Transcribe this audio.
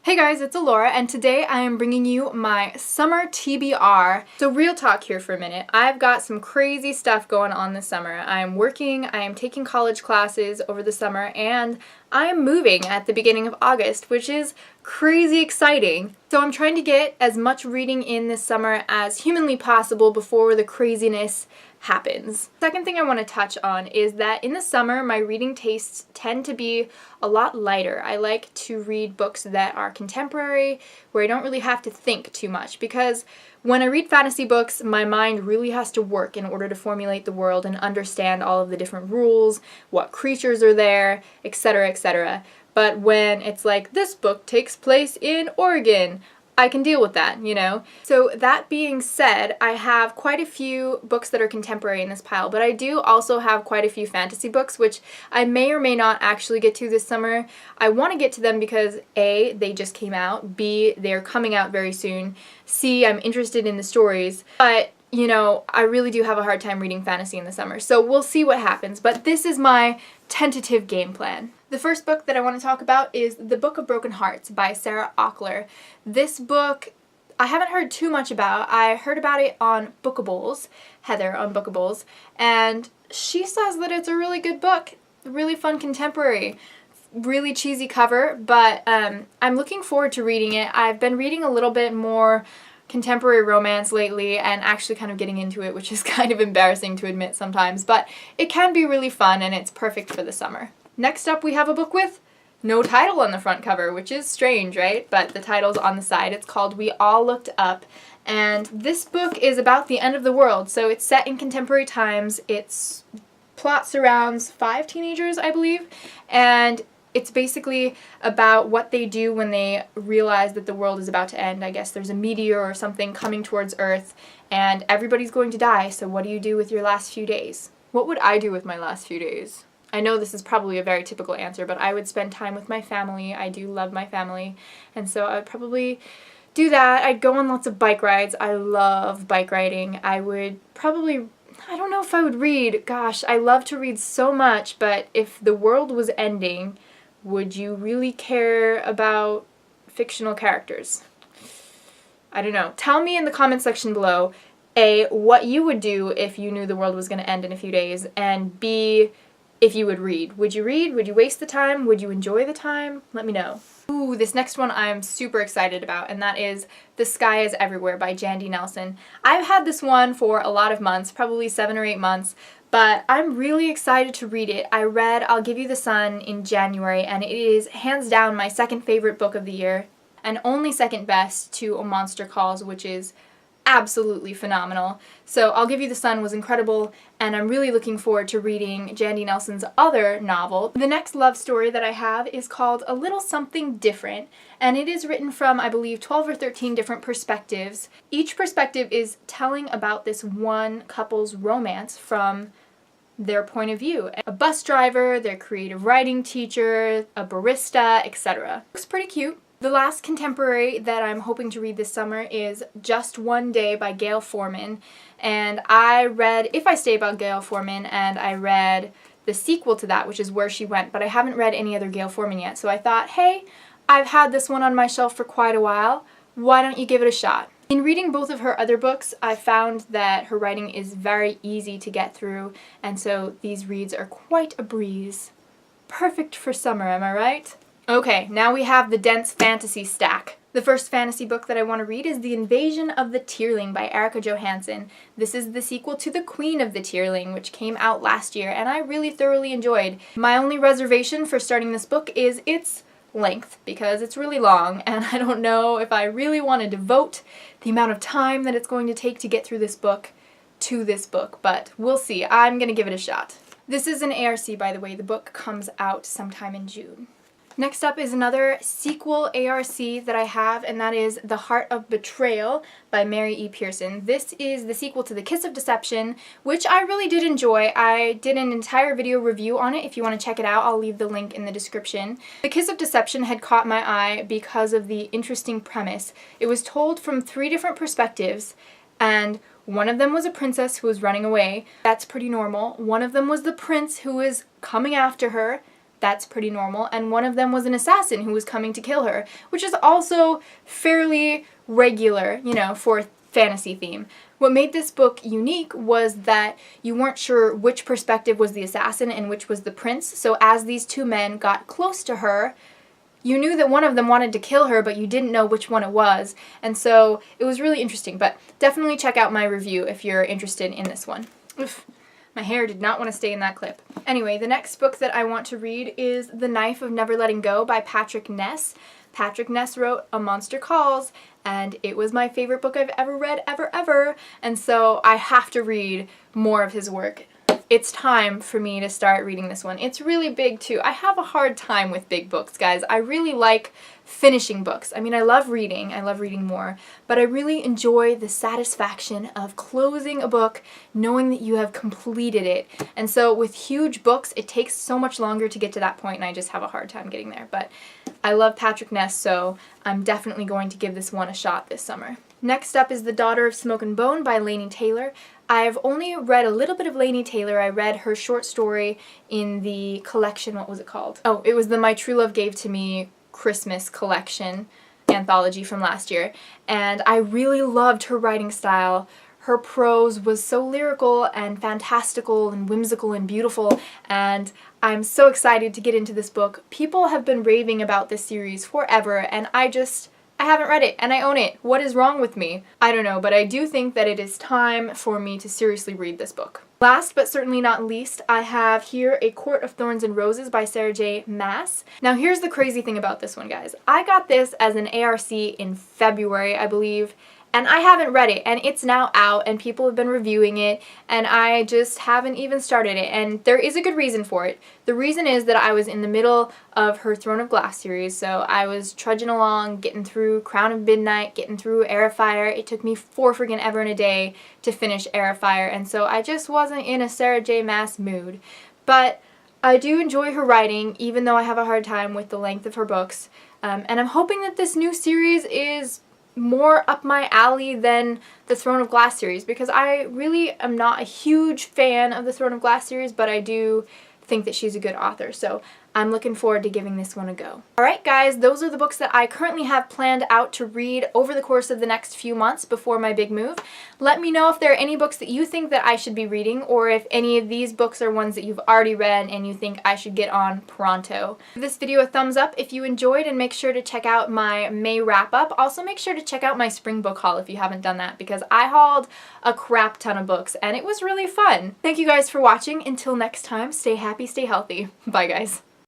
Hey guys, it's Alora, and today I am bringing you my summer TBR. So real talk here for a minute. I've got some crazy stuff going on this summer. I am working, I am taking college classes over the summer, and I am moving at the beginning of August, which is crazy exciting. So I'm trying to get as much reading in this summer as humanly possible before the craziness happens. Second thing I want to touch on is that in the summer my reading tastes tend to be a lot lighter. I like to read books that are contemporary, where I don't really have to think too much, because when I read fantasy books, my mind really has to work in order to formulate the world and understand all of the different rules, what creatures are there, etc., etc. But when it's like, this book takes place in Oregon, I can deal with that, you know? So that being said, I have quite a few books that are contemporary in this pile, but I do also have quite a few fantasy books, which I may or may not actually get to this summer. I want to get to them because A, they just came out, B, they're coming out very soon, C, I'm interested in the stories, but you know, I really do have a hard time reading fantasy in the summer, so we'll see what happens, but this is my tentative game plan. The first book that I want to talk about is The Book of Broken Hearts by Sarah Auchler. This book I haven't heard too much about. I heard about it on Bookables, Heather on Bookables, and she says that it's a really good book, really fun contemporary. Really cheesy cover, but I'm looking forward to reading it. I've been reading a little bit more contemporary romance lately and actually kind of getting into it, which is kind of embarrassing to admit sometimes, but it can be really fun and it's perfect for the summer. Next up we have a book with no title on the front cover, which is strange, right? But the title's on the side. It's called We All Looked Up, and this book is about the end of the world, so it's set in contemporary times. Its plot surrounds 5 teenagers, I believe, and it's basically about what they do when they realize that the world is about to end. I guess there's a meteor or something coming towards Earth and everybody's going to die, so what do you do with your last few days? What would I do with my last few days? I know this is probably a very typical answer, but I would spend time with my family. I do love my family, and so I would probably do that. I'd go on lots of bike rides. I love bike riding. I would probably, I don't know if I would read. Gosh, I love to read so much, but if the world was ending, would you really care about fictional characters? I don't know. Tell me in the comment section below, A, what you would do if you knew the world was going to end in a few days, and B, if you would read. Would you read? Would you waste the time? Would you enjoy the time? Let me know. Ooh, this next one I'm super excited about, and that is The Sky is Everywhere by Jandy Nelson. I've had this one for a lot of months, probably 7 or 8 months, but I'm really excited to read it. I read I'll Give You the Sun in January, and it is hands down my second favorite book of the year, and only second best to A Monster Calls, which is absolutely phenomenal. So I'll Give You the Sun was incredible, and I'm really looking forward to reading Jandy Nelson's other novel. The next love story that I have is called A Little Something Different, and it is written from, I believe, 12 or 13 different perspectives. Each perspective is telling about this one couple's romance from their point of view. A bus driver, their creative writing teacher, a barista, etc. Looks pretty cute. The last contemporary that I'm hoping to read this summer is Just One Day by Gail Forman, and I read If I Stay by Gail Forman, and I read the sequel to that, which is Where She Went, but I haven't read any other Gail Forman yet, so I thought, hey, I've had this one on my shelf for quite a while, why don't you give it a shot? In reading both of her other books, I found that her writing is very easy to get through, and so these reads are quite a breeze. Perfect for summer, am I right? Okay, now we have the dense fantasy stack. The first fantasy book that I want to read is The Invasion of the Tearling by Erica Johansson. This is the sequel to The Queen of the Tearling, which came out last year, and I really thoroughly enjoyed. My only reservation for starting this book is its length, because it's really long, and I don't know if I really want to devote the amount of time that it's going to take to get through this book to this book, but we'll see. I'm gonna give it a shot. This is an ARC, by the way. The book comes out sometime in June. Next up is another sequel ARC that I have, and that is The Heart of Betrayal by Mary E. Pearson. This is the sequel to The Kiss of Deception, which I really did enjoy. I did an entire video review on it. If you want to check it out, I'll leave the link in the description. The Kiss of Deception had caught my eye because of the interesting premise. It was told from 3 different perspectives, and one of them was a princess who was running away. That's pretty normal. One of them was the prince who was coming after her. that's pretty normal, and one of them was an assassin who was coming to kill her, which is also fairly regular, you know, for fantasy theme. What made this book unique was that you weren't sure which perspective was the assassin and which was the prince, so as these two men got close to her, you knew that one of them wanted to kill her, but you didn't know which one it was, and so it was really interesting. But definitely check out my review if you're interested in this one. Oof, my hair did not want to stay in that clip. Anyway, the next book that I want to read is The Knife of Never Letting Go by Patrick Ness. Patrick Ness wrote A Monster Calls, and it was my favorite book I've ever read, ever, and so I have to read more of his work. It's time for me to start reading this one. It's really big too. I have a hard time with big books, guys. I really like finishing books. I mean, I love reading more, but I really enjoy the satisfaction of closing a book, knowing that you have completed it. And so with huge books, it takes so much longer to get to that point, and I just have a hard time getting there. But I love Patrick Ness, so I'm definitely going to give this one a shot this summer. Next up is The Daughter of Smoke and Bone by Laini Taylor. I've only read a little bit of Laini Taylor. I read her short story in the collection, what was it called? Oh, it was the My True Love Gave to Me Christmas collection anthology from last year, and I really loved her writing style. Her prose was so lyrical and fantastical and whimsical and beautiful, and I'm so excited to get into this book. People have been raving about this series forever, and I haven't read it, and I own it. What is wrong with me? I don't know, but I do think that it is time for me to seriously read this book. Last but certainly not least, I have here A Quart of Thorns and Roses by Sarah J. Maas. Now here's the crazy thing about this one, guys. I got this as an ARC in February, I believe, and I haven't read it, and it's now out, and people have been reviewing it, and I just haven't even started it, and there is a good reason for it. The reason is that I was in the middle of her Throne of Glass series, so I was trudging along, getting through Crown of Midnight, getting through Heir of Fire. It took me friggin' ever and a day to finish Heir of Fire, and so I just wasn't in a Sarah J. Maas mood. But I do enjoy her writing, even though I have a hard time with the length of her books, and I'm hoping that this new series is more up my alley than the Throne of Glass series, because I really am not a huge fan of the Throne of Glass series, but I do think that she's a good author, so I'm looking forward to giving this one a go. Alright guys, those are the books that I currently have planned out to read over the course of the next few months before my big move. Let me know if there are any books that you think that I should be reading, or if any of these books are ones that you've already read and you think I should get on pronto. Give this video a thumbs up if you enjoyed, and make sure to check out my May wrap-up. Also make sure to check out my spring book haul if you haven't done that, because I hauled a crap ton of books and it was really fun. Thank you guys for watching. Until next time, stay happy, stay healthy. Bye guys.